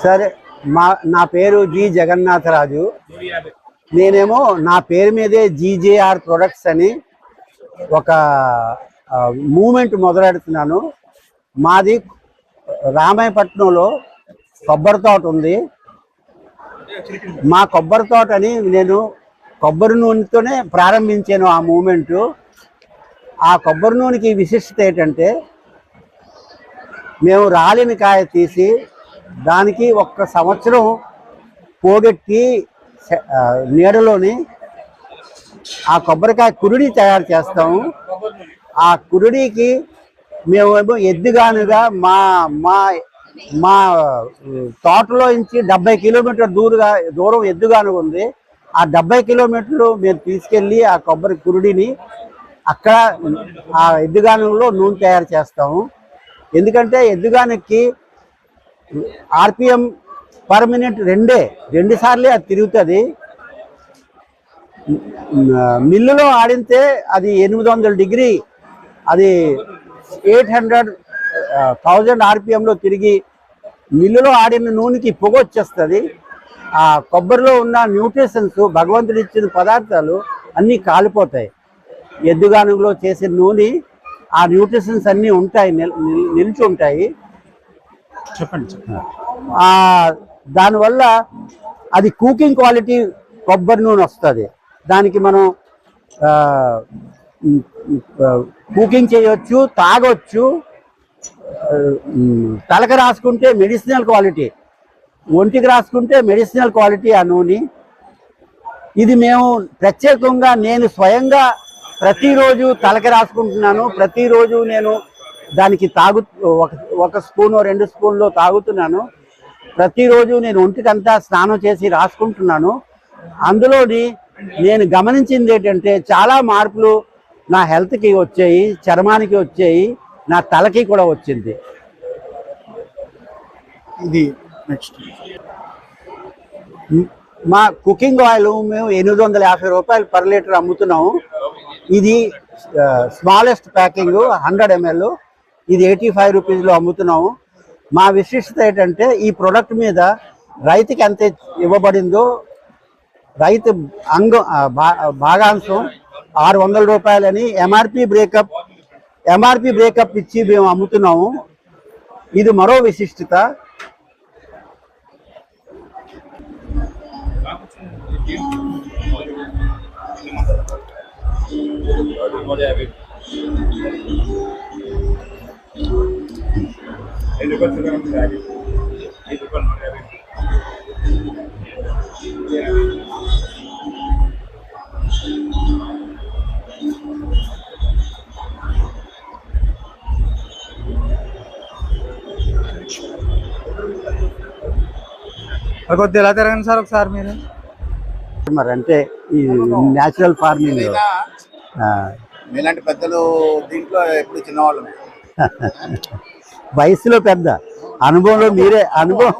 సరే, నా పేరు జి జగన్నాథరాజు. నేనేమో నా పేరు మీదే జీజేఆర్ ప్రొడక్ట్స్ అని ఒక మూమెంట్ మొదలెడుతున్నాను. మాది రామాయపట్నంలో కొబ్బరి తోట ఉంది. మా కొబ్బరి తోటని నేను కొబ్బరి నూనెతోనే ప్రారంభించాను ఆ మూమెంటు. ఆ కొబ్బరి నూనెకి విశిష్టత ఏంటంటే, మేము రాలిన కాయ తీసి దానికి 1 సంవత్సరం పోగొట్టి నీడలోని ఆ కొబ్బరికాయ కురుడి తయారు చేస్తాము. ఆ కురుడికి మేమేమో ఎద్దుగానుగా మా మా మా తోటలో నుంచి 70 కిలోమీటర్ దూరం ఎద్దుగాను ఉంది. ఆ 70 కిలోమీటర్లు మేము తీసుకెళ్ళి ఆ కొబ్బరి కురుడిని అక్కడ ఆ ఎద్దుగానులో నూనె తయారు చేస్తాము. ఎందుకంటే ఎద్దుగానుకి ఆర్పిఎం పర్ మినిట్ 2 సార్లే అది తిరుగుతుంది. మిల్లులో ఆడితే అది 800 డిగ్రీ, అది 1000 ఆర్పిఎంలో తిరిగి మిల్లులో ఆడిన నూనెకి పొగ వచ్చేస్తుంది. ఆ కొబ్బరిలో ఉన్న న్యూట్రిషన్స్, భగవంతుడు ఇచ్చిన పదార్థాలు అన్నీ కాలిపోతాయి. ఎద్దుగానులో చేసిన నూనె ఆ న్యూట్రిషన్స్ అన్నీ ఉంటాయి, నిలిచి ఉంటాయి. చెప్పండి. దానివల్ల అది కుకింగ్ క్వాలిటీ కొబ్బరి నూనె వస్తుంది. దానికి మనం కుకింగ్ చేయొచ్చు, తాగొచ్చు. తలకు రాసుకుంటే మెడిసినల్ క్వాలిటీ, ఒంటికి రాసుకుంటే మెడిసినల్ క్వాలిటీ ఆ నూనె. ఇది మేము ప్రత్యేకంగా నేను స్వయంగా ప్రతిరోజు తలకి రాసుకుంటున్నాను. ప్రతిరోజు నేను దానికి ఒక స్పూను 2 స్పూన్లు తాగుతున్నాను. ప్రతిరోజు నేను ఒంటికంతా స్నానం చేసి రాసుకుంటున్నాను. అందులోని నేను గమనించింది ఏంటంటే, చాలా మార్పులు నా హెల్త్కి వచ్చాయి, చర్మానికి వచ్చాయి, నా తలకి కూడా వచ్చింది. ఇది నెక్స్ట్ మా కుకింగ్ ఆయిల్ మేము 850 రూపాయలు పర్ లీటర్ అమ్ముతున్నాము. ఇది స్మాలెస్ట్ ప్యాకింగ్ 100 ml. ఇది 85 రూపీస్లో అమ్ముతున్నాము. మా విశిష్టత ఏంటంటే, ఈ ప్రోడక్ట్ మీద రైతుకి ఎంత ఇవ్వబడిందో, రైతు భాగాంశం 600 రూపాయలని ఎంఆర్పి బ్రేకప్ ఇచ్చి మేము అమ్ముతున్నాము. ఇది మరో విశిష్టత. కొద్దిగా ఎలా తిరగండి సార్ ఒకసారి మీరు. మరి అంటే ఈ న్యాచురల్ ఫార్మింగ్ మీలాంటి పెద్దలు దీంట్లో ఎప్పుడు చిన్నవాళ్ళు, వయసులో పెద్ద, అనుభవంలో మీరే అనుభవం.